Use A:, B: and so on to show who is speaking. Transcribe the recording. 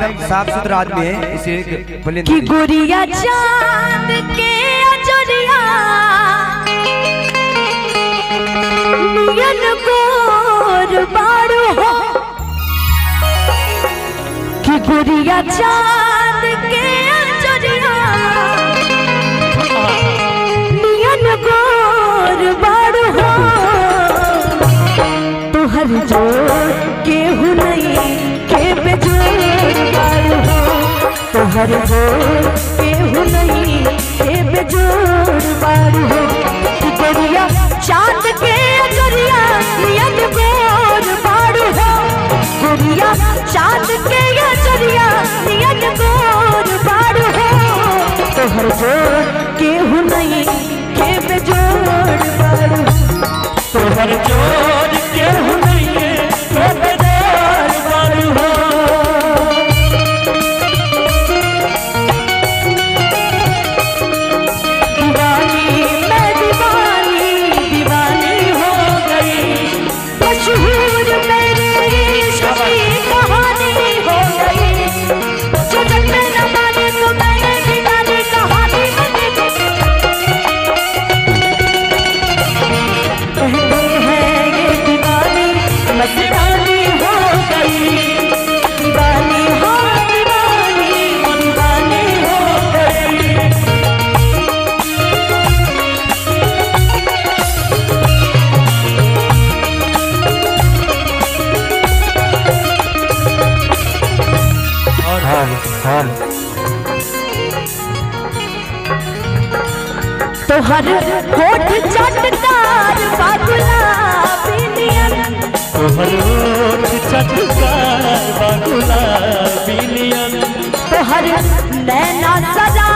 A: एकदम साफ सुथरा आदमी है, इसे बोले
B: कि गुड़िया चांद के अजरिया नियन गोर बारू हो, कि गुड़िया चांद के अजरिया नियन गोर बारू हो, तुहर जोर केहू नहीं के बेजोर बारू हो, तुहर जोर केहू नहीं के बेजोर बारू हो, कि गुड़िया चांद के अजरिया नियन गोर बारू हो, गुड़िया चांद के अजरिया नियन गोर बारू हो, तुहर जोर केहू नहीं के बेजोर बारू हो, तुहर जोर केहू नहीं के बेजोर बारू हो। तोहर होठ चटकार बागुलाबी नियन,
C: तोहर होठ चटकार बागुलाबी नियन,
B: तोहर नैना सजा